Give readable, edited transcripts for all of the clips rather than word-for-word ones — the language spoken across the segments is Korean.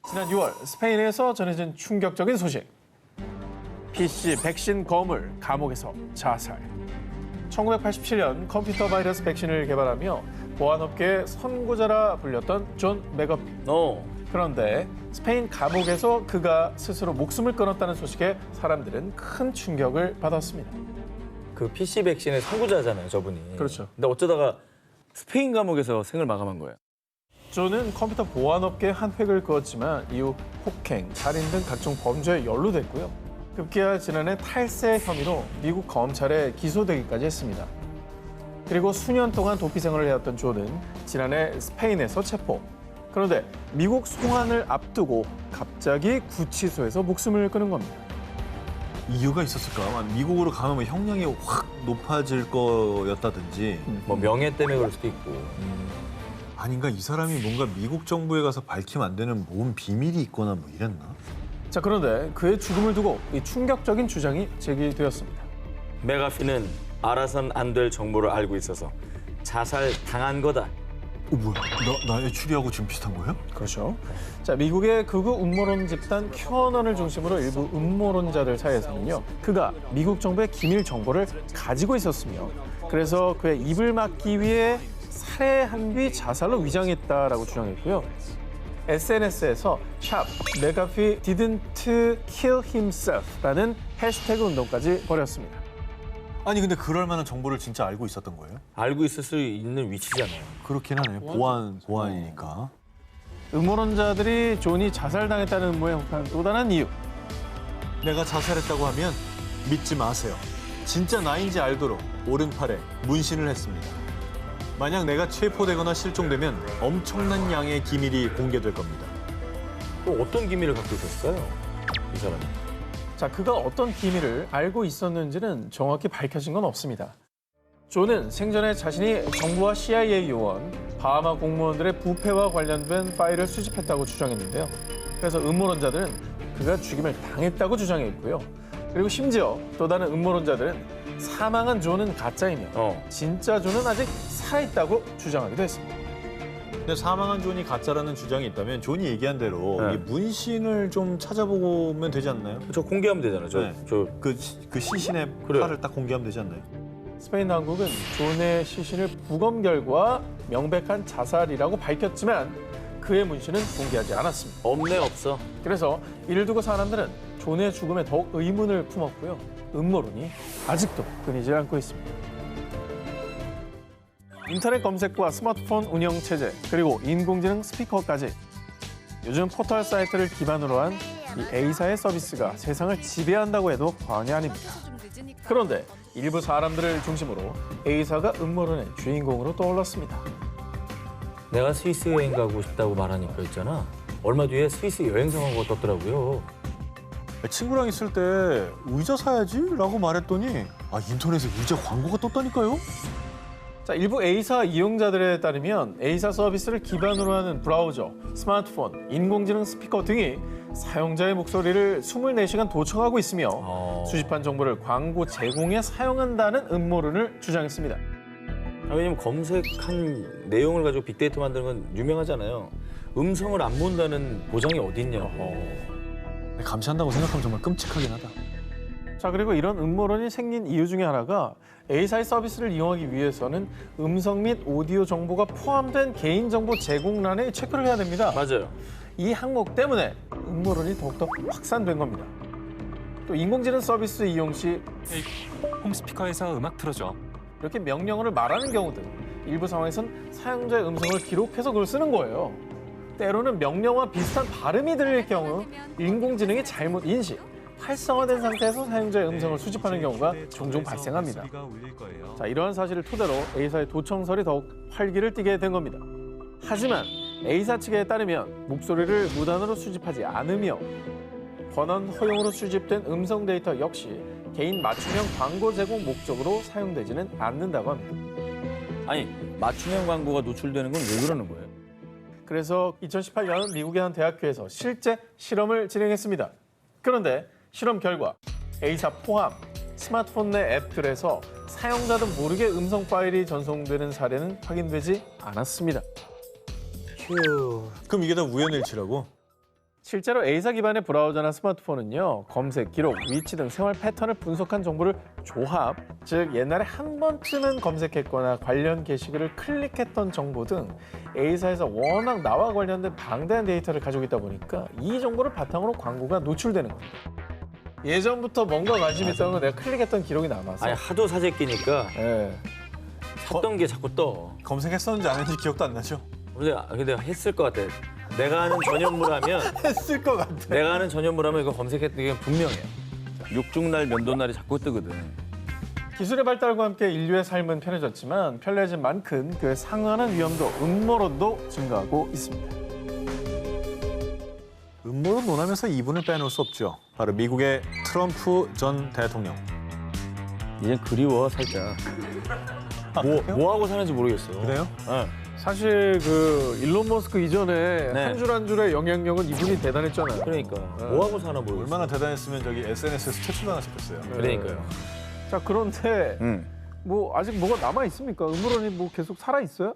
지난 6월 스페인에서 전해진 충격적인 소식. PC 백신 거물 감옥에서 자살. 1987년 컴퓨터 바이러스 백신을 개발하며 보안업계의 선구자라 불렸던 존 맥어피. 그런데 스페인 감옥에서 그가 스스로 목숨을 끊었다는 소식에 사람들은 큰 충격을 받았습니다. 그 PC 백신의 선구자잖아요, 저분이. 그렇죠. 근데 어쩌다가 스페인 감옥에서 생을 마감한 거예요. 존은 컴퓨터 보안업계에 한 획을 그었지만 이후 폭행, 살인 등 각종 범죄에 연루됐고요. 급기야 지난해 탈세 혐의로 미국 검찰에 기소되기까지 했습니다. 그리고 수년 동안 도피 생활을 해왔던 존은 지난해 스페인에서 체포. 그런데 미국 송환을 앞두고 갑자기 구치소에서 목숨을 끊은 겁니다. 이유가 있었을까? 미국으로 가면 뭐 형량이 확 높아질 거였다든지. 뭐 명예 때문에 그럴 수도 있고. 아닌가? 이 사람이 뭔가 미국 정부에 가서 밝히면 안 되는 모은 비밀이 있거나 뭐 이랬나? 자, 그런데 그의 죽음을 두고 이 충격적인 주장이 제기되었습니다. 메가피는 알아선 안 될 정보를 알고 있어서 자살 당한 거다. 뭐야? 나의 추리하고 지금 비슷한 거예요? 그렇죠. 자, 미국의 극우 음모론 집단 큐어넌을 중심으로 일부 음모론자들 사이에서는요, 그가 미국 정부의 기밀 정보를 가지고 있었으며, 그래서 그의 입을 막기 위해 살해한 뒤 자살로 위장했다라고 주장했고요. SNS에서 샵 메가피 didn't kill himself라는 해시태그 운동까지 벌였습니다. 아니 근데 그럴 만한 정보를 진짜 알고 있었던 거예요? 알고 있을 수 있는 위치잖아요. 그렇긴 하네. 보안이니까. 음모론자들이 존이 자살당했다는 음모에 혹한 또 다른 이유. 내가 자살했다고 하면 믿지 마세요. 진짜 나인지 알도록 오른팔에 문신을 했습니다. 만약 내가 체포되거나 실종되면 엄청난 양의 기밀이 공개될 겁니다. 또 어떤 기밀을 갖고 있었어요? 이 사람이. 자, 그가 어떤 기밀을 알고 있었는지는 정확히 밝혀진 건 없습니다. 존은 생전에 자신이 정부와 CIA 요원, 바하마 공무원들의 부패와 관련된 파일을 수집했다고 주장했는데요. 그래서 음모론자들은 그가 죽임을 당했다고 주장했고요. 그리고 심지어 또 다른 음모론자들은 사망한 존은 가짜이며 진짜 존은 아직 살아있다고 주장하기도 했습니다. 근데 사망한 존이 가짜라는 주장이 있다면 존이 얘기한 대로 네. 이 문신을 좀 찾아보면 되지 않나요? 저 공개하면 되잖아요. 네. 그 시신의 그래요. 팔을 딱 공개하면 되지 않나요? 스페인 당국은 존의 시신을 부검 결과 명백한 자살이라고 밝혔지만 그의 문신은 공개하지 않았습니다. 없네, 없어. 그래서 이를 두고 사람들은 존의 죽음에 더욱 의문을 품었고요. 음모론이 아직도 끊이질 않고 있습니다. 인터넷 검색과 스마트폰 운영 체제, 그리고 인공지능 스피커까지 요즘 포털 사이트를 기반으로 한 이 A사의 서비스가 세상을 지배한다고 해도 과언이 아닙니다. 그런데 일부 사람들을 중심으로 A사가 음모론의 주인공으로 떠올랐습니다. 내가 스위스 여행 가고 싶다고 말하니까 있잖아. 얼마 뒤에 스위스 여행 정보가 떴더라고요. 친구랑 있을 때 의자 사야지? 라고 말했더니 인터넷에 의자 광고가 떴다니까요? 자, 일부 A사 이용자들에 따르면 A사 서비스를 기반으로 하는 브라우저, 스마트폰, 인공지능 스피커 등이 사용자의 목소리를 24시간 도청하고 있으며 수집한 정보를 광고 제공에 사용한다는 음모론을 주장했습니다. 왜냐면 검색한 내용을 가지고 빅데이터 만드는 건 유명하잖아요. 음성을 안 본다는 보장이 어디 있냐고. 감시한다고 생각하면 정말 끔찍하긴 하다. 자, 그리고 이런 음모론이 생긴 이유 중에 하나가 A사의 서비스를 이용하기 위해서는 음성 및 오디오 정보가 포함된 개인정보 제공란에 체크를 해야 됩니다. 맞아요. 이 항목 때문에 음모론이 더욱더 확산된 겁니다. 또 인공지능 서비스 이용 시 홈스피커에서 음악 틀어줘. 이렇게 명령어를 말하는 경우들, 일부 상황에선 사용자의 음성을 기록해서 그걸 쓰는 거예요. 때로는 명령어와 비슷한 발음이 들릴 경우 인공지능이 잘못 인식, 활성화된 상태에서 사용자의 음성을 수집하는 경우가 종종 발생합니다. 자, 이러한 사실을 토대로 A사의 도청설이 더욱 활기를 띠게 된 겁니다. 하지만 A사 측에 따르면 목소리를 무단으로 수집하지 않으며 권한 허용으로 수집된 음성 데이터 역시 개인 맞춤형 광고 제공 목적으로 사용되지는 않는다고 합니다. 아니, 맞춤형 광고가 노출되는 건 왜 그러는 거예요? 그래서 2018년 미국의 한 대학교에서 실제 실험을 진행했습니다. 그런데 실험 결과 A사 포함 스마트폰 내 앱들에서 사용자도 모르게 음성 파일이 전송되는 사례는 확인되지 않았습니다. 그럼 이게 다 우연일치라고? 실제로 A사 기반의 브라우저나 스마트폰은요, 검색, 기록, 위치 등 생활 패턴을 분석한 정보를 조합, 즉 옛날에 한 번쯤은 검색했거나 관련 게시글을 클릭했던 정보 등 A사에서 워낙 나와 관련된 방대한 데이터를 가지고 있다 보니까 이 정보를 바탕으로 광고가 노출되는 겁니다. 예전부터 뭔가 관심 있었던 건 내가 클릭했던 기록이 남아서 아니 하도 사재끼니까 예. 샀던 게 자꾸 떠. 검색했었는지 안 했는지 기억도 안 나죠? 근데 했을 것 같아. 내가 아는 전현무라면 했을 것 같아. 내가 아는 전현무라면 이거 검색했던 게 분명해요. 육중날 면도날이 자꾸 뜨거든. 기술의 발달과 함께 인류의 삶은 편해졌지만 편리해진 만큼 그에 상응하는 위험도 음모론도 증가하고 있습니다. 음모론 논하면서 이분을 빼놓을 수 없죠. 바로 미국의 트럼프 전 대통령. 이제 그리워 살짝. 그래요? 뭐 하고 사는지 모르겠어. 그래요? 네. 사실 그 일론 머스크 이전에 네. 한 줄 한 줄의 영향력은 이분이 대단했잖아요. 그러니까 뭐 하고 사나 모르겠어. 얼마나 대단했으면 저기 SNS에서 퇴출당하셨겠어요. 그러니까요. 자, 그런데 뭐 아직 뭐가 남아 있습니까? 음모론이 뭐 계속 살아 있어요?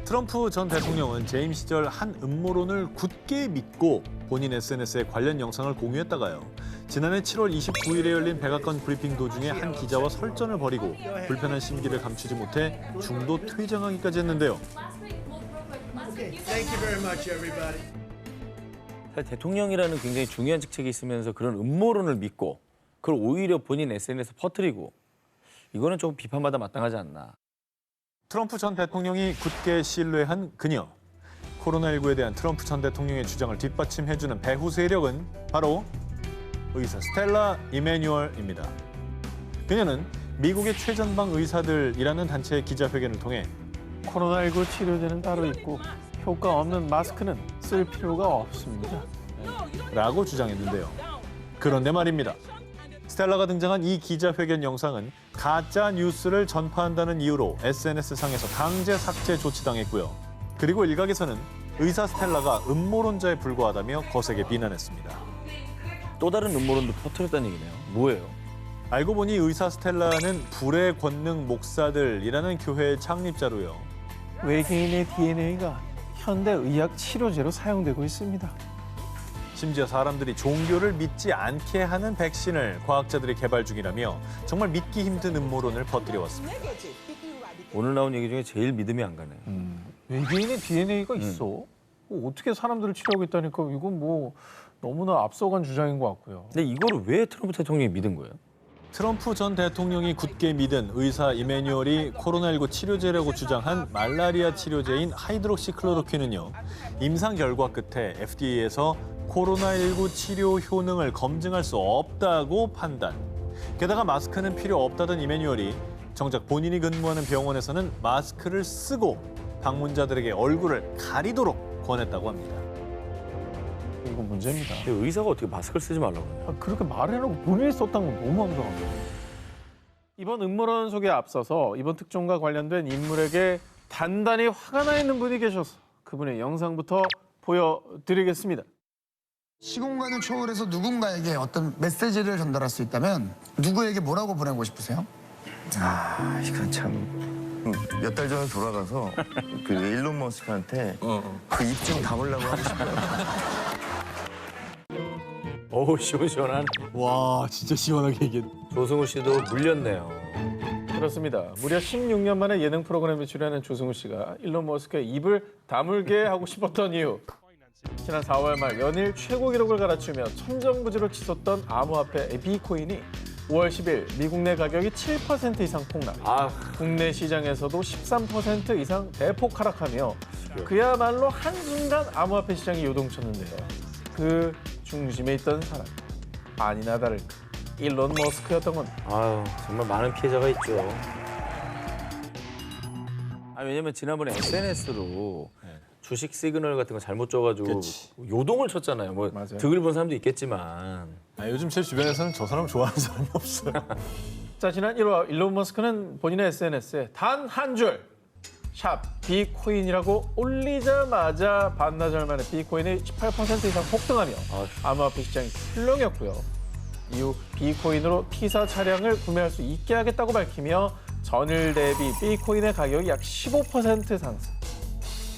트럼프 전 대통령은 재임 시절 한 음모론을 굳게 믿고 본인 SNS에 관련 영상을 공유했다가요. 지난해 7월 29일에 열린 백악관 브리핑 도중에 한 기자와 설전을 벌이고 불편한 심기를 감추지 못해 중도 퇴장하기까지 했는데요. 사실 대통령이라는 굉장히 중요한 직책이 있으면서 그런 음모론을 믿고 그걸 오히려 본인 SNS에 퍼뜨리고 이거는 조금 비판받아 마땅하지 않나. 트럼프 전 대통령이 굳게 신뢰한 그녀. 코로나19에 대한 트럼프 전 대통령의 주장을 뒷받침해주는 배후 세력은 바로 의사 스텔라 이메뉴얼입니다. 그녀는 미국의 최전방 의사들이라는 단체의 기자회견을 통해 코로나19 치료제는 따로 있고 효과 없는 마스크는 쓸 필요가 없습니다. 라고 주장했는데요. 그런데 말입니다. 스텔라가 등장한 이 기자회견 영상은 가짜 뉴스를 전파한다는 이유로 SNS상에서 강제 삭제 조치당했고요. 그리고 일각에서는 의사 스텔라가 음모론자에 불과하다며 거세게 비난했습니다. 또 다른 음모론도 퍼뜨렸다는 얘기네요. 뭐예요? 알고 보니 의사 스텔라는 불의 권능 목사들이라는 교회의 창립자로요. 외계인의 DNA가 현대 의학 치료제로 사용되고 있습니다. 심지어 사람들이 종교를 믿지 않게 하는 백신을 과학자들이 개발 중이라며 정말 믿기 힘든 음모론을 퍼뜨려왔습니다. 오늘 나온 얘기 중에 제일 믿음이 안 가네요. 외계인의 DNA가 있어? 뭐 어떻게 사람들을 치료하고 있다니까 이건 뭐 너무나 앞서간 주장인 것 같고요. 근데 이거를 왜 트럼프 대통령이 믿은 거예요? 트럼프 전 대통령이 굳게 믿은 의사 이메뉴얼이 코로나19 치료제라고 주장한 말라리아 치료제인 하이드록시클로로퀸은요. 임상 결과 끝에 FDA에서 코로나19 치료 효능을 검증할 수 없다고 판단. 게다가 마스크는 필요 없다던 이메뉴얼이 정작 본인이 근무하는 병원에서는 마스크를 쓰고 방문자들에게 얼굴을 가리도록 권했다고 합니다. 이건 문제입니다. 근데 의사가 어떻게 마스크를 쓰지 말라고 그래요? 그렇게 말해놓고 본인이 썼다는 건 너무 황당합니다. 이번 음모론 소개에 앞서서 이번 특종과 관련된 인물에게 단단히 화가 나 있는 분이 계셔서 그분의 영상부터 보여드리겠습니다. 시공간을 초월해서 누군가에게 어떤 메시지를 전달할 수 있다면 누구에게 뭐라고 보내고 싶으세요? 이건 참 몇 달 전에 돌아가서 그 일론 머스크한테 그 입 좀 담으려고 하고 싶어요. 어우 시원시원한. 와, 진짜 시원하게 얘기해. 조승우 씨도 물렸네요. 그렇습니다. 무려 16년 만에 예능 프로그램에 출연한 조승우 씨가 일론 머스크의 입을 다물게 하고 싶었던 이유. 지난 4월 말 연일 최고 기록을 갈아치우며 천정부지로 치솟던 암호화폐 비코인이 5월 10일 미국 내 가격이 7% 이상 폭락. 국내 시장에서도 13% 이상 대폭 하락하며 그야말로 한순간 암호화폐 시장이 요동쳤는데요. 그 중심에 있던 사람, 아니나 다를까 일론 머스크였던 겁니다. 아유 정말 많은 피해자가 있죠. 왜냐면 지난번에 SNS로 주식 시그널 같은 거 잘못 줘가지고 그치. 요동을 쳤잖아요. 뭐 맞아요. 득을 본 사람도 있겠지만. 요즘 제 주변에서는 저 사람 좋아하는 사람이 없어요. 자, 지난 1월 일론 머스크는 본인의 SNS에 단 한 줄, 샵 비코인이라고 올리자마자 반나절 만에 비코인이 18% 이상 폭등하며 암호화폐 시장이 출렁였고요. 이후 비코인으로 T사 차량을 구매할 수 있게 하겠다고 밝히며 전일 대비 비코인의 가격이 약 15% 상승.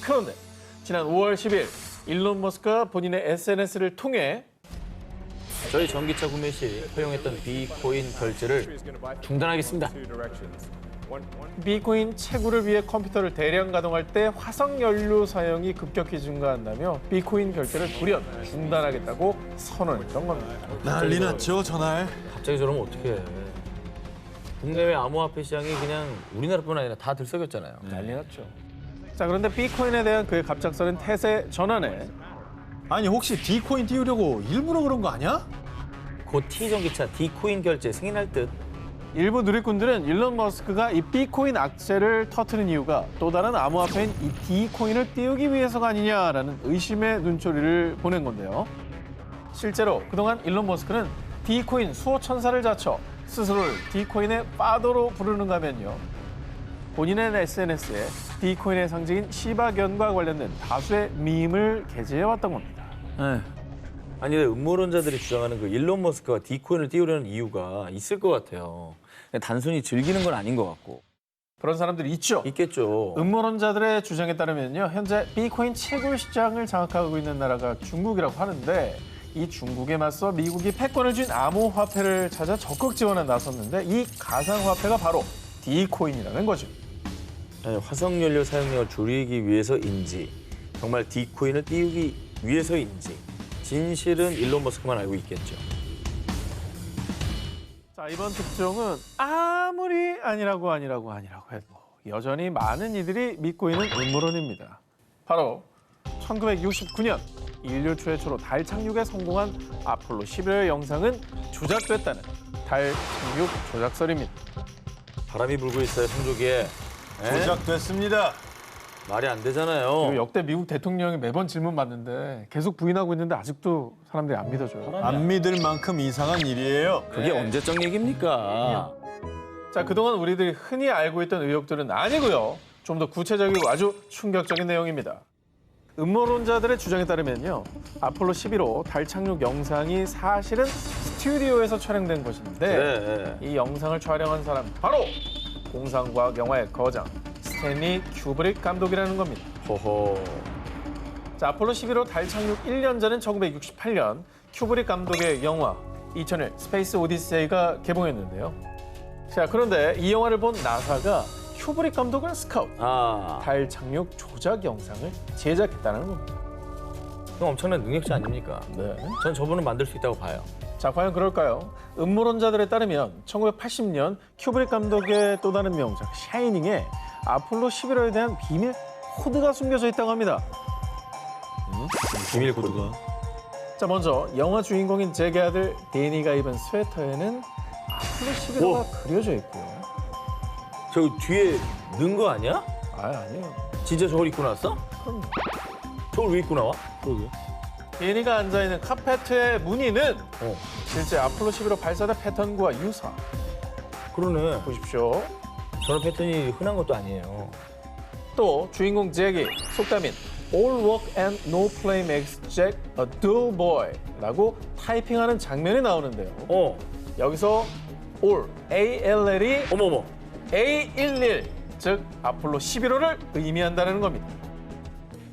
그런데 지난 5월 10일 일론 머스크가 본인의 SNS를 통해 저희 전기차 구매 시 허용했던 비코인 결제를 중단하겠습니다. 비코인 채굴을 위해 컴퓨터를 대량 가동할 때 화석 연료 사용이 급격히 증가한다며 비코인 결제를 돌연 중단하겠다고 선언했던 겁니다. 난리 났죠, 전날. 갑자기 저러면 어떡해. 국내외 암호화폐 시장이 그냥 우리나라뿐 아니라 다 들썩였잖아요. 난리 났죠. 자, 그런데 비코인에 대한 그의 갑작스런 태세 전환에 아니 혹시 D코인 띄우려고 일부러 그런 거 아니야? 곧 T전기차 D코인 결제 승인할 듯. 일부 누리꾼들은 일론 머스크가 이 비코인 악재를 터트린 이유가 또 다른 암호화폐인 이 D코인을 띄우기 위해서가 아니냐라는 의심의 눈초리를 보낸 건데요. 실제로 그동안 일론 머스크는 D코인 수호 천사를 자처 스스로를 D코인의 파더로 부르는가 하면요. 본인의 SNS에 D코인의 상징인 시바견과 관련된 다수의 밈을 게재해왔던 겁니다. 아니 근데 음모론자들이 주장하는 그 일론 머스크가 D코인을 띄우려는 이유가 있을 것 같아요. 그냥 단순히 즐기는 건 아닌 것 같고. 그런 사람들이 있죠. 있겠죠. 음모론자들의 주장에 따르면요. 현재 비코인 채굴 시장을 장악하고 있는 나라가 중국이라고 하는데 이 중국에 맞서 미국이 패권을 쥔 암호화폐를 찾아 적극 지원에 나섰는데 이 가상화폐가 바로 D코인이라는 거죠. 아니, 화석연료 사용량을 줄이기 위해서인지 정말 D코인을 띄우기 위해서인지 진실은 일론 머스크만 알고 있겠죠. 자, 이번 특종은 아무리 아니라고 해도 여전히 많은 이들이 믿고 있는 음모론입니다. 바로 1969년 인류 최초로 달 착륙에 성공한 아폴로 11호 영상은 조작됐다는 달 착륙 조작설입니다. 바람이 불고 있어요, 성조기에. 조작됐습니다. 말이 안 그리고 되잖아요. 역대 미국 대통령이 매번 질문 받는데 계속 부인하고 있는데 아직도 사람들이 안 믿어줘요. 안 믿을 만큼 이상한 일이에요. 그게 언제적 얘기입니까? 자, 그동안 우리들이 흔히 알고 있던 의혹들은 아니고요. 좀 더 구체적이고 아주 충격적인 내용입니다. 음모론자들의 주장에 따르면요. 아폴로 11호 달 착륙 영상이 사실은 스튜디오에서 촬영된 것인데 이 영상을 촬영한 사람 바로 공상과학 영화의 거장 스탠리 큐브릭 감독이라는 겁니다. 호호. 자, 아폴로 11호 달 착륙 1년 전인 1968년 큐브릭 감독의 영화 2001 스페이스 오디세이가 개봉했는데요. 자, 그런데 이 영화를 본 나사가 큐브릭 감독을 스카우트, 달 착륙 조작 영상을 제작했다는 겁니다. 그럼 엄청난 능력자 아닙니까? 네. 전 저분은 만들 수 있다고 봐요. 자, 과연 그럴까요? 음모론자들에 따르면 1980년 큐브릭 감독의 또 다른 명작 샤이닝에 아폴로 11호에 대한 비밀 코드가 숨겨져 있다고 합니다. 비밀 코드가. 자, 먼저 영화 주인공인 잭의 아들 데니가 입은 스웨터에는 아폴로 11호가 그려져 있고요. 저 뒤에 넣은 거 아니야? 아니에요. 진짜 저걸 입고 나왔어? 그럼요. 저걸 왜 입고 나와? 그러게. 데니가 앉아있는 카페트의 무늬는 실제 아폴로 11호 발사대 패턴과 유사. 그러네. 보십시오. 저런 패턴이 흔한 것도 아니에요. 또 주인공 잭이 속담인 All work and no play makes Jack a dull boy라고 타이핑하는 장면이 나오는데요. 여기서 All, ALL이 어머머. A11, 즉 아폴로 11호를 의미한다는 겁니다.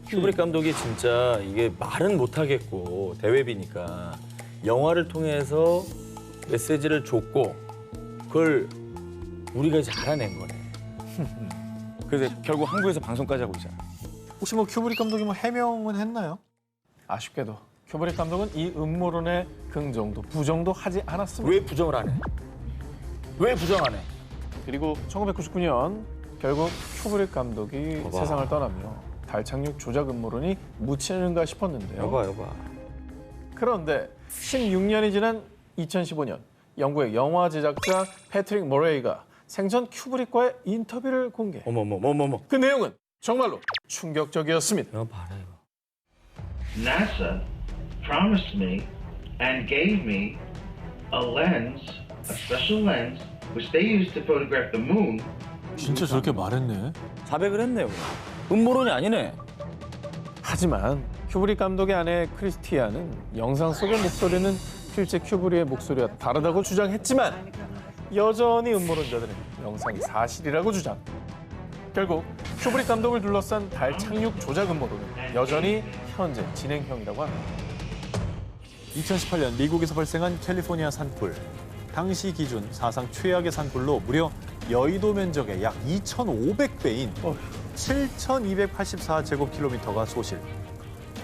큐브릭 감독이 진짜 이게 말은 못하겠고 대회비니까 영화를 통해서 메시지를 줬고 그걸 우리가 이제 알아낸 거네. 그래서 결국 한국에서 방송까지 하고 있잖아. 혹시 뭐 큐브릭 감독이 뭐 해명은 했나요? 아쉽게도 큐브릭 감독은 이 음모론에 긍정도 부정도 하지 않았습니다. 왜 부정을 안 해? 왜 부정 안 해? 그리고 1999년 결국 큐브릭 감독이 여봐. 세상을 떠나며 달 착륙 조작 음모론이 묻히는가 싶었는데요. 여봐. 그런데 16년이 지난 2015년 영국의 영화 제작자 패트릭 모레이가 생전 큐브릭과의 인터뷰를 공개. 어머머머머머. 그 내용은 정말로 충격적이었습니다. 이거 봐라 이거. NASA promised me and gave me a lens, a special lens, which they used to photograph the moon. 진짜 저렇게 말했네. 자백을 했네요. 그냥. 음모론이 아니네. 하지만 큐브릭 감독의 아내 크리스티아는 영상 속의 목소리는 실제 큐브릭의 목소리와 다르다고 주장했지만 여전히 음모론자들은 영상이 사실이라고 주장. 결국 큐브릭 감독을 둘러싼 달 착륙 조작 음모론은 여전히 현재 진행형이라고 합니다. 2018년 미국에서 발생한 캘리포니아 산불. 당시 기준 사상 최악의 산불로 무려 여의도 면적의 약 2,500배인 7,284제곱킬로미터가 소실.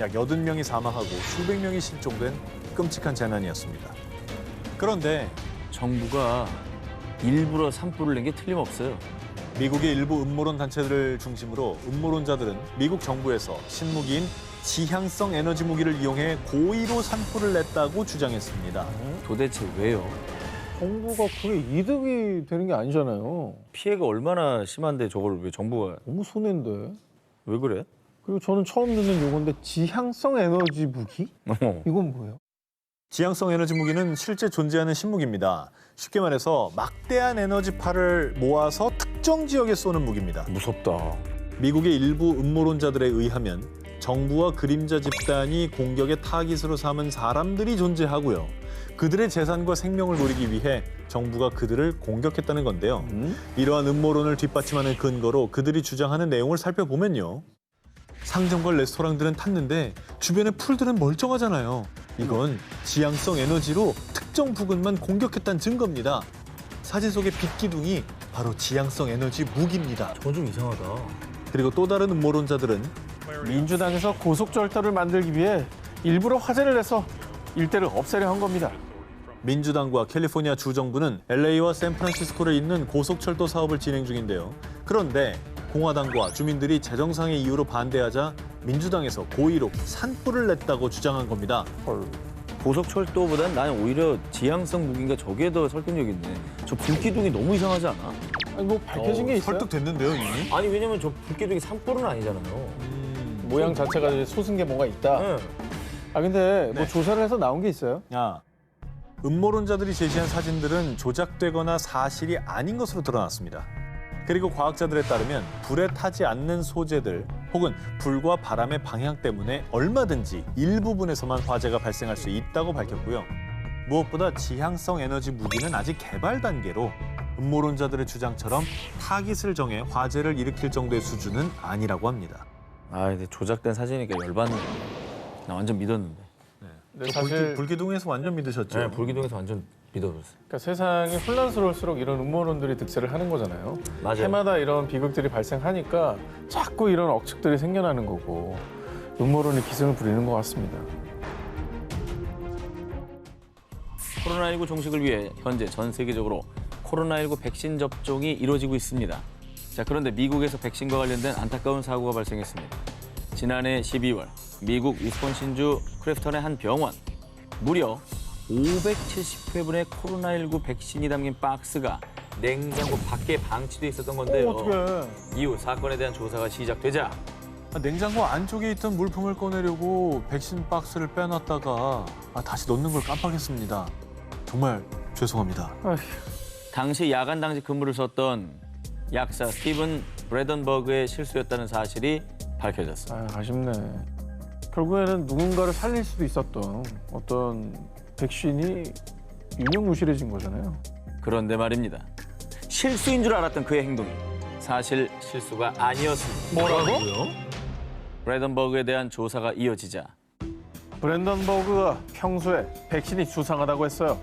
약 80명이 사망하고 수백 명이 실종된 끔찍한 재난이었습니다. 그런데 정부가 일부러 산불을 낸 게 틀림없어요. 미국의 일부 음모론 단체들을 중심으로 음모론자들은 미국 정부에서 신무기인 지향성 에너지 무기를 이용해 고의로 산불을 냈다고 주장했습니다. 도대체 왜요? 정부가 그게 이득이 되는 게 아니잖아요. 피해가 얼마나 심한데 저걸 왜 정부가 너무 손해인데. 왜 그래? 그리고 저는 처음 듣는 용어인데 지향성 에너지 무기? 이건 뭐예요? 지향성 에너지 무기는 실제 존재하는 신무기입니다. 쉽게 말해서 막대한 에너지파를 모아서 특정 지역에 쏘는 무기입니다. 무섭다. 미국의 일부 음모론자들에 의하면 정부와 그림자 집단이 공격의 타깃으로 삼은 사람들이 존재하고요. 그들의 재산과 생명을 노리기 위해 정부가 그들을 공격했다는 건데요. 이러한 음모론을 뒷받침하는 근거로 그들이 주장하는 내용을 살펴보면요. 상점과 레스토랑들은 탔는데 주변의 풀들은 멀쩡하잖아요. 이건 지향성 에너지로 특정 부근만 공격했다는 증거입니다. 사진 속의 빛 기둥이 바로 지향성 에너지 무기입니다. 저건 좀 이상하다. 그리고 또 다른 음모론자들은 민주당에서 고속철도를 만들기 위해 일부러 화재를 내서 일대를 없애려 한 겁니다. 민주당과 캘리포니아 주정부는 LA와 샌프란시스코를 잇는 고속철도 사업을 진행 중인데요. 그런데 공화당과 주민들이 재정상의 이유로 반대하자 민주당에서 고의로 산불을 냈다고 주장한 겁니다. 고속철도보단 나는 오히려 지향성 무기인가 저게 더 설득력 있네. 저 불기둥이 너무 이상하지 않아? 아니, 뭐 밝혀진 게 있어요? 설득됐는데요, 이미? 아니 왜냐면 저 불기둥이 산불은 아니잖아요. 모양 자체가 이제 솟은 게 뭔가 있다. 네. 아 근데 뭐 조사를 해서 나온 게 있어요? 야, 음모론자들이 제시한 사진들은 조작되거나 사실이 아닌 것으로 드러났습니다. 그리고 과학자들에 따르면 불에 타지 않는 소재들 혹은 불과 바람의 방향 때문에 얼마든지 일부분에서만 화재가 발생할 수 있다고 밝혔고요. 무엇보다 지향성 에너지 무기는 아직 개발 단계로 음모론자들의 주장처럼 타깃을 정해 화재를 일으킬 정도의 수준은 아니라고 합니다. 아 근데 조작된 사진이니까 열받네. 나 완전 믿었는데. 근데 사실 불기둥에서 완전 믿으셨죠? 네, 불기둥에서 완전 믿어줬어요. 그러니까 세상이 혼란스러울수록 이런 음모론들이 득세를 하는 거잖아요. 맞아요. 해마다 이런 비극들이 발생하니까 자꾸 이런 억측들이 생겨나는 거고 음모론이 기승을 부리는 것 같습니다. 코로나19 종식을 위해 현재 전 세계적으로 코로나19 백신 접종이 이루어지고 있습니다. 자, 그런데 미국에서 백신과 관련된 안타까운 사고가 발생했습니다. 지난해 12월 미국 위스콘신주 크래프턴의 한 병원 무려 570회분의 코로나19 백신이 담긴 박스가 냉장고 밖에 방치돼 있었던 건데요. 어떡해. 이후 사건에 대한 조사가 시작되자 냉장고 안쪽에 있던 물품을 꺼내려고 백신 박스를 빼놨다가 다시 넣는 걸 깜빡했습니다. 정말 죄송합니다. 당시 야간 당직 근무를 썼던 약사 스티븐 브래던버그의 실수였다는 사실이 밝혀졌습니다. 아, 아쉽네. 결국에는 누군가를 살릴 수도 있었던 어떤 백신이 유명무실해진 거잖아요. 그런데 말입니다. 실수인 줄 알았던 그의 행동이 사실 실수가 아니었습니다. 뭐라고? 브래던버그에 대한 조사가 이어지자 브랜던 버그가 평소에 백신이 수상하다고 했어요.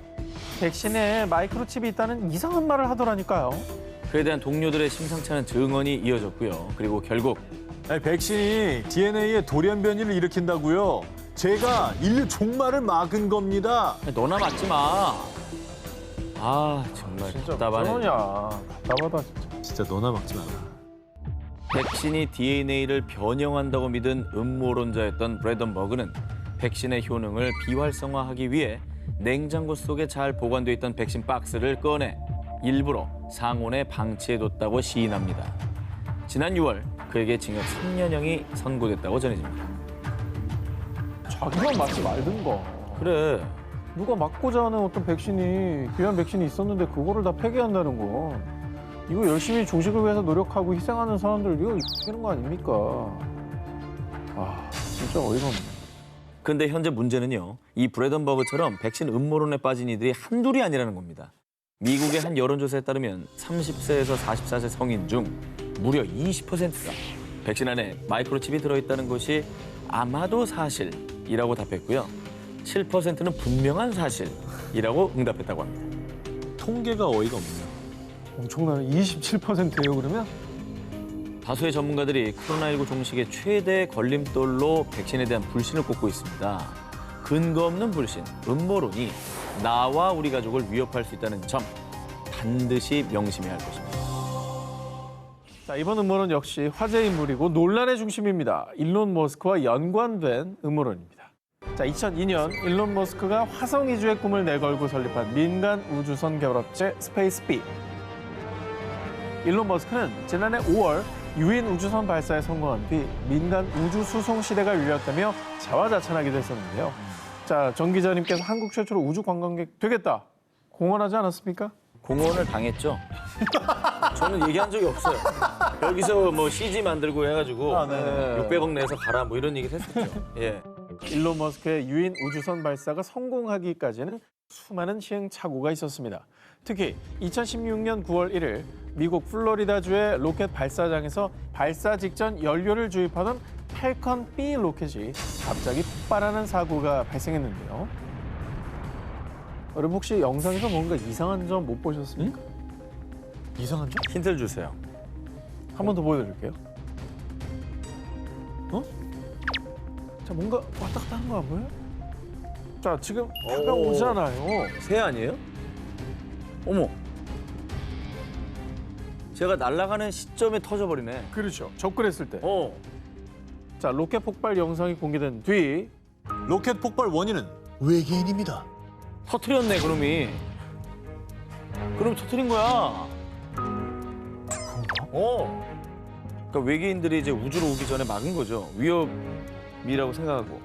백신에 마이크로칩이 있다는 이상한 말을 하더라니까요. 그에 대한 동료들의 심상치 않은 증언이 이어졌고요. 그리고 결국 백신이 DNA의 돌연 변이를 일으킨다고요? 제가 인류 종말을 막은 겁니다. 너나 맞지 마. 아 정말 진짜 답답하네. 그러냐. 답답하다 진짜. 진짜 너나 막지 마라. 백신이 DNA를 변형한다고 믿은 음모론자였던 브래던버그는 백신의 효능을 비활성화하기 위해 냉장고 속에 잘 보관돼 있던 백신 박스를 꺼내 일부러 상온에 방치해뒀다고 시인합니다. 지난 6월 그에게 징역 3년형이 선고됐다고 전해집니다. 자기만 맞지 말든가. 그래, 누가 맞고자 하는 어떤 백신이 귀한 백신이 있었는데 그거를 다 폐기한다는 거. 이거 열심히 종식을 위해서 노력하고 희생하는 사람들 이거 이기는 거 아닙니까? 아 진짜 어이가 없네. 근데 현재 문제는요. 이 브래던버그처럼 백신 음모론에 빠진 이들이 한둘이 아니라는 겁니다. 미국의 한 여론조사에 따르면 30세에서 44세 성인 중 무려 20%가 백신 안에 마이크로칩이 들어있다는 것이 아마도 사실이라고 답했고요. 7%는 분명한 사실이라고 응답했다고 합니다. 통계가 어이가 없네요. 엄청나네. 27%예요, 그러면? 다수의 전문가들이 코로나19 종식의 최대 걸림돌로 백신에 대한 불신을 꼽고 있습니다. 근거 없는 불신, 음모론이 나와 우리 가족을 위협할 수 있다는 점 반드시 명심해야 할 것입니다. 자, 이번 음모론 역시 화제 인물이고 논란의 중심입니다. 일론 머스크와 연관된 음모론입니다. 자, 2002년 일론 머스크가 화성 이주의 꿈을 내걸고 설립한 민간 우주선 개발업체 스페이스비. 일론 머스크는 지난해 5월 유인 우주선 발사에 성공한 뒤 민간 우주 수송 시대가 열렸다며 자화자찬하기도 했었는데요. 자, 정 기자님께서 한국 최초로 우주 관광객 되겠다 공언하지 않았습니까? 공언을 당했죠. 저는 얘기한 적이 없어요. 여기서 뭐 CG 만들고 해가지고 600억 내서 가라 뭐 이런 얘기를 했었죠. 예. 일론 머스크의 유인 우주선 발사가 성공하기까지는 수많은 시행착오가 있었습니다. 특히 2016년 9월 1일 미국 플로리다주의 로켓 발사장에서 발사 직전 연료를 주입하던 팰컨 B 로켓이 갑자기 폭발하는 사고가 발생했는데요. 여러분 혹시 영상에서 뭔가 이상한 점 못 보셨습니까? 이상한 점? 힌트를 주세요. 한 번 더 보여드릴게요. 자, 뭔가 왔다 갔다 하는 거 안 보여요? 자, 지금 다가오잖아요. 새 아니에요? 어머. 제가 날아가는 시점에 터져버리네. 그렇죠. 접근했을 때. 어. 자, 로켓 폭발 영상이 공개된 뒤 로켓 폭발 원인은 외계인입니다. 터트렸네, 그놈이. 그럼 터트린 거야. 그러니까 외계인들이 이제 우주로 오기 전에 막은 거죠. 위협이라고 생각하고.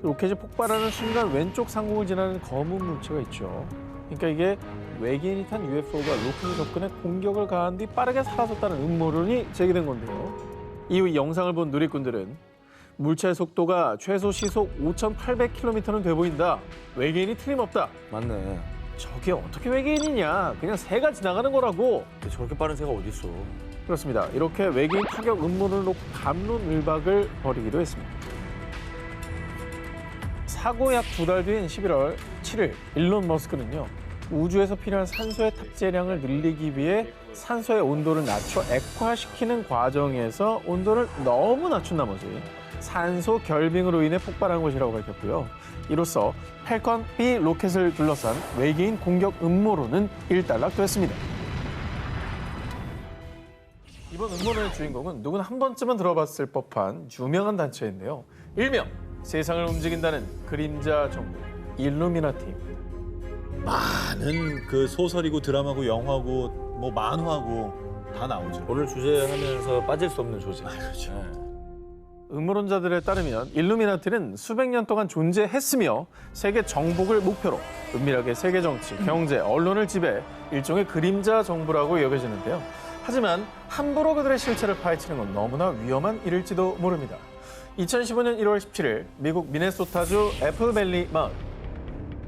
로켓이 폭발하는 순간 왼쪽 상공을 지나는 검은 물체가 있죠. 그러니까 이게 외계인이 탄 UFO가 로켓에 접근해 공격을 가한 뒤 빠르게 사라졌다는 음모론이 제기된 건데요. 이후 이 영상을 본 누리꾼들은 물체의 속도가 최소 시속 5,800km는 돼 보인다. 외계인이 틀림없다. 맞네. 저게 어떻게 외계인이냐. 그냥 새가 지나가는 거라고. 저렇게 빠른 새가 어딨어. 그렇습니다. 이렇게 외계인 타격 음모론을 놓고 갑론을박을 벌이기도 했습니다. 사고 약 2달 뒤인 11월 7일 일론 머스크는요. 우주에서 필요한 산소의 탑재량을 늘리기 위해 산소의 온도를 낮춰 액화시키는 과정에서 온도를 너무 낮춘 나머지 산소 결빙으로 인해 폭발한 것이라고 밝혔고요. 이로써 팰컨 B 로켓을 둘러싼 외계인 공격 음모론은 일단락됐습니다. 이번 음모론의 주인공은 누구나 한 번쯤은 들어봤을 법한 유명한 단체인데요. 일명 세상을 움직인다는 그림자 정부 일루미나티입니다. 많은 그 소설이고 드라마고 영화고 뭐 만화고 다 나오죠. 오늘 주제하면서 빠질 수 없는 조직. 그렇죠. 음모론자들에 따르면 일루미나티는 수백 년 동안 존재했으며 세계 정복을 목표로 은밀하게 세계 정치, 경제, 언론을 지배 일종의 그림자 정부라고 여겨지는데요. 하지만 함부로 그들의 실체를 파헤치는 건 너무나 위험한 일일지도 모릅니다. 2015년 1월 17일 미국 미네소타주 애플밸리 마을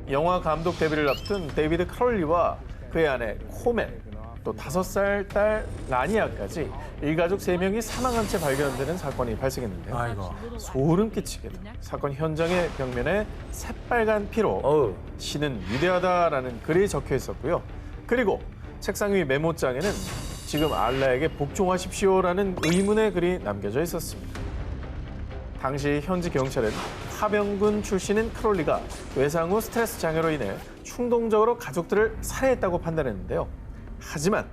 영화 감독 데뷔를 앞둔 데이비드 크롤리와 그의 아내 코멘 또 5살 딸 라니아까지 일가족 3명이 사망한 채 발견되는 사건이 발생했는데요. 아이고. 소름 끼치게도 사건 현장의 벽면에 새빨간 피로 신은 위대하다라는 글이 적혀 있었고요. 그리고 책상 위 메모장에는 지금 알라에게 복종하십시오라는 의문의 글이 남겨져 있었습니다. 당시 현지 경찰은 파병군 출신인 크롤리가 외상 후 스트레스 장애로 인해 충동적으로 가족들을 살해했다고 판단했는데요. 하지만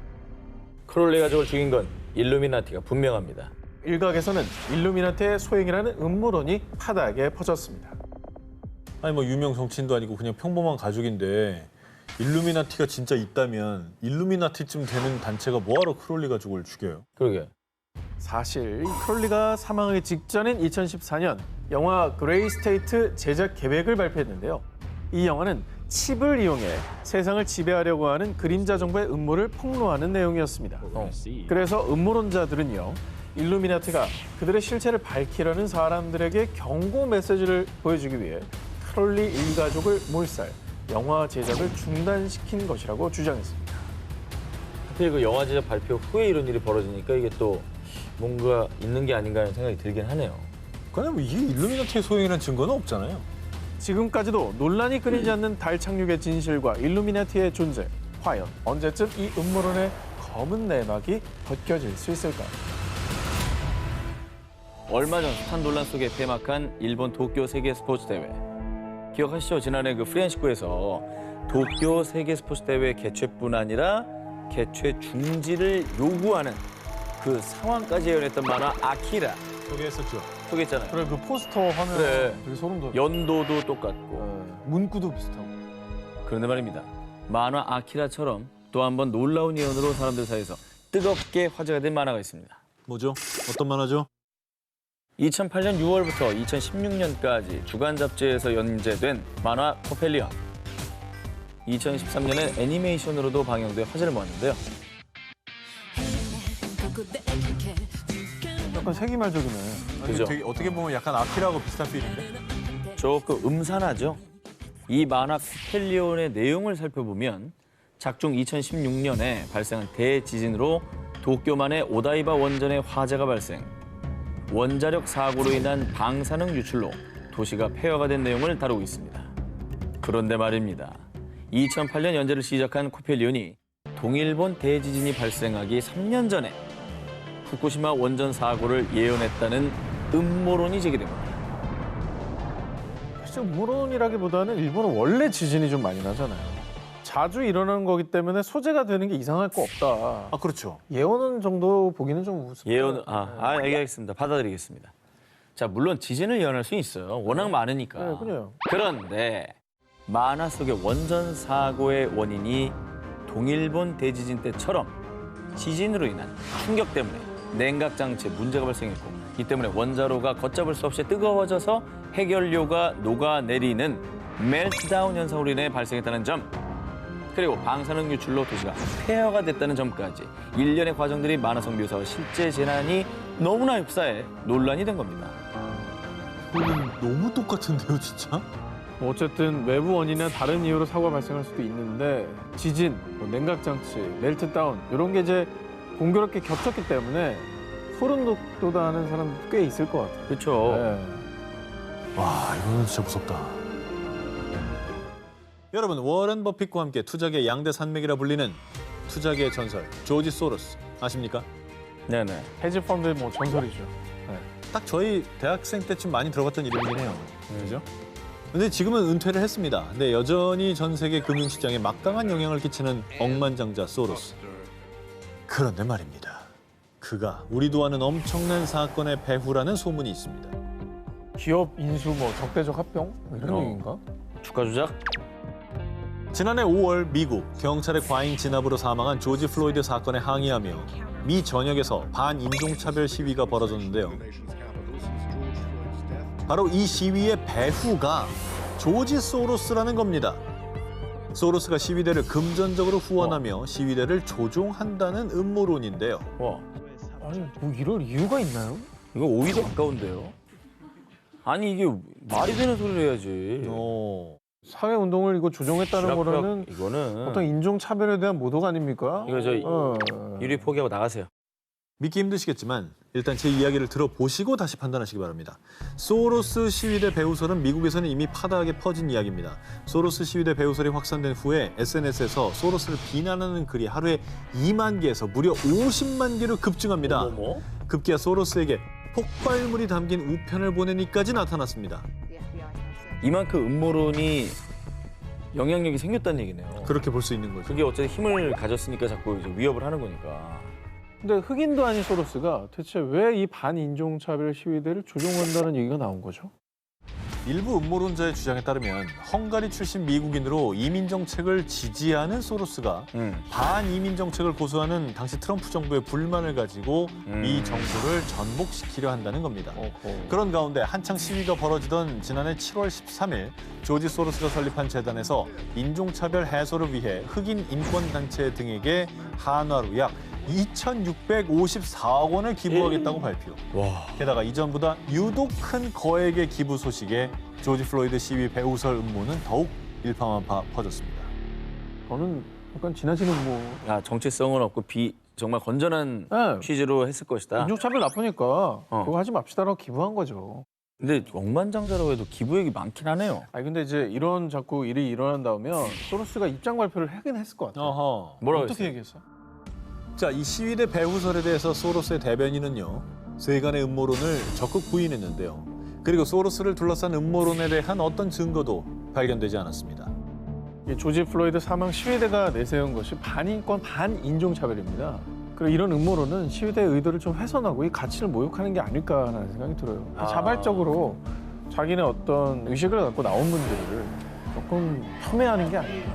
크롤리 가족을 죽인 건 일루미나티가 분명합니다. 일각에서는 일루미나티의 소행이라는 음모론이 파다하게 퍼졌습니다. 아니 뭐 유명 정치인도 아니고 그냥 평범한 가족인데 일루미나티가 진짜 있다면 일루미나티쯤 되는 단체가 뭐하러 크롤리 가족을 죽여요? 그러게. 사실 이 크롤리가 사망하기 직전인 2014년 영화 그레이 스테이트 제작 계획을 발표했는데요. 이 영화는 칩을 이용해 세상을 지배하려고 하는 그림자 정부의 음모를 폭로하는 내용이었습니다. 그래서 음모론자들은요. 일루미나티가 그들의 실체를 밝히려는 사람들에게 경고 메시지를 보여주기 위해 크롤리 일가족을 몰살, 영화 제작을 중단시킨 것이라고 주장했습니다. 하필 그 영화 제작 발표 후에 이런 일이 벌어지니까 이게 또 뭔가 있는 게 아닌가 하는 생각이 들긴 하네요. 그런데 뭐 이게 일루미나티의 소행이라는 증거는 없잖아요. 지금까지도 논란이 끊이지 않는 달 착륙의 진실과 일루미나티의 존재. 과연 언제쯤 이 음모론의 검은 내막이 벗겨질 수 있을까요? 얼마 전 숱한 논란 속에 폐막한 일본 도쿄 세계 스포츠 대회. 기억하시죠? 지난해 그 프렌시쿠에서 도쿄 세계 스포츠 대회 개최뿐 아니라 개최 중지를 요구하는 그 상황까지 예언했던 만화 아키라 소개했었죠. 소개했잖아요. 그래, 그 포스터 화면 그래. 되게 소름 돋아. 연도도 똑같고. 문구도 비슷하고. 그런데 말입니다. 만화 아키라처럼 또 한 번 놀라운 예언으로 사람들 사이에서 뜨겁게 화제가 된 만화가 있습니다. 뭐죠? 어떤 만화죠? 2008년 6월부터 2016년까지 주간 잡지에서 연재된 만화 코펠리언. 2013년에 애니메이션으로도 방영돼 화제를 모았는데요. 약간 세기말적이네. 그죠? 되게 어떻게 보면 약간 아키라하고 비슷한 필인데? 조금 음산하죠. 이 만화 코펠리온의 내용을 살펴보면 작중 2016년에 발생한 대지진으로 도쿄만의 오다이바 원전에 화재가 발생. 원자력 사고로 인한 방사능 유출로 도시가 폐허가 된 내용을 다루고 있습니다. 그런데 말입니다. 2008년 연재를 시작한 코펠리온이 동일본 대지진이 발생하기 3년 전에 후쿠시마 원전 사고를 예언했다는 음모론이 제기된 겁니다. 사실 음모론이라기보다는 일본은 원래 지진이 좀 많이 나잖아요. 자주 일어나는 거기 때문에 소재가 되는 게 이상할 거 없다. 아, 그렇죠. 예언은 정도 보기는 좀 우습다. 예언, 알겠습니다. 받아들이겠습니다. 자, 물론 지진을 예언할 수 있어요. 워낙 많으니까. 네, 그래요. 그런데 만화 속의 원전 사고의 원인이 동일본 대지진 때처럼 지진으로 인한 충격 때문에 냉각 장치에 문제가 발생했고 이 때문에 원자로가 걷잡을 수 없이 뜨거워져서 해결료가 녹아내리는 멜트다운 현상으로 인해 발생했다는 점, 그리고 방사능 유출로 도시가 폐허가 됐다는 점까지 일련의 과정들이 만화성 묘사와 실제 재난이 너무나 흡사해 논란이 된 겁니다. 이거는 너무 똑같은데요, 진짜? 뭐 어쨌든 외부 원인이나 다른 이유로 사고가 발생할 수도 있는데 지진, 뭐 냉각장치, 멜트다운 이런 게 이제 공교롭게 겹쳤기 때문에 소름 돋아하는 사람도 꽤 있을 것 같아요. 그렇죠. 네. 와, 이거는 진짜 무섭다. 여러분, 워런 버핏과 함께 투자계 양대 산맥이라 불리는 투자계의 전설 조지 소로스 아십니까? 네네. 헤지펀드의 뭐 전설이죠. 딱 저희 대학생 때쯤 많이 들어봤던 이름이긴 해요. 그죠? 근데 지금은 은퇴를 했습니다. 근데 여전히 전 세계 금융시장에 막강한 영향을 끼치는 억만장자 소로스. 그런데 말입니다. 그가 우리도 아는 엄청난 사건의 배후라는 소문이 있습니다. 기업 인수 뭐 적대적 합병 뭐 이런 얘기인가? 주가 조작? 지난해 5월 미국 경찰의 과잉 진압으로 사망한 조지 플로이드 사건에 항의하며 미 전역에서 반인종차별 시위가 벌어졌는데요. 바로 이 시위의 배후가 조지 소로스라는 겁니다. 소로스가 시위대를 금전적으로 후원하며 시위대를 조종한다는 음모론인데요. 와, 아니 뭐 이럴 이유가 있나요? 이거 오히려 가까운데요. 아니 이게 말이 되는 소리를 해야지. 사회 운동을 이거 조종했다는 쥐락펴락, 거는 이거는 어떤 인종 차별에 대한 모독 아닙니까? 이거 저 유리 포기하고 나가세요. 믿기 힘드시겠지만 일단 제 이야기를 들어보시고 다시 판단하시기 바랍니다. 소로스 시위대 배후설은 미국에서는 이미 파다하게 퍼진 이야기입니다. 소로스 시위대 배후설이 확산된 후에 SNS에서 소로스를 비난하는 글이 하루에 2만 개에서 무려 50만 개로 급증합니다. 어머? 급기야 소로스에게 폭발물이 담긴 우편을 보내니까지 나타났습니다. 이만큼 음모론이 영향력이 생겼다는 얘기네요. 그렇게 볼 수 있는 거죠. 그게 어쨌든 힘을 가졌으니까 자꾸 이제 위협을 하는 거니까. 근데 흑인도 아닌 소로스가 대체 왜 이 반인종차별 시위대를 조종한다는 얘기가 나온 거죠? 일부 음모론자의 주장에 따르면 헝가리 출신 미국인으로 이민 정책을 지지하는 소로스가 반이민 정책을 고수하는 당시 트럼프 정부의 불만을 가지고 미 정부를 전복시키려 한다는 겁니다. 그런 가운데 한창 시위가 벌어지던 지난해 7월 13일 조지 소로스가 설립한 재단에서 인종차별 해소를 위해 흑인 인권단체 등에게 한화로 약 2,654억 원을 기부하겠다고 발표. 와. 게다가 이전보다 유독 큰 거액의 기부 소식에 조지 플로이드 시위 배후설 음모는 더욱 일파만파 퍼졌습니다. 저는 약간 지나치는 뭐 야, 정체성은 없고 정말 건전한 네. 취지로 했을 것이다. 인종차별 나쁘니까 그거 하지 맙시다라고 기부한 거죠. 근데 억만장자라고 해도 기부액이 많긴 하네요. 아니 근데 이제 이런 자꾸 일이 일어난다면 소로스가 입장 발표를 하긴 했을 것 같아요. 어허. 뭐라고 어떻게 했어요? 얘기했어요? 자, 이 시위대 배후설에 대해서 소로스의 대변인은요, 세간의 음모론을 적극 부인했는데요. 그리고 소로스를 둘러싼 음모론에 대한 어떤 증거도 발견되지 않았습니다. 이 조지 플로이드 사망 시위대가 내세운 것이 반인권 반인종차별입니다. 그리고 이런 음모론은 시위대의 의도를 좀 훼손하고 이 가치를 모욕하는 게 아닐까라는 생각이 들어요. 자발적으로 자기네 어떤 의식을 갖고 나온 분들을 조금 폄훼하는 게 아닌가.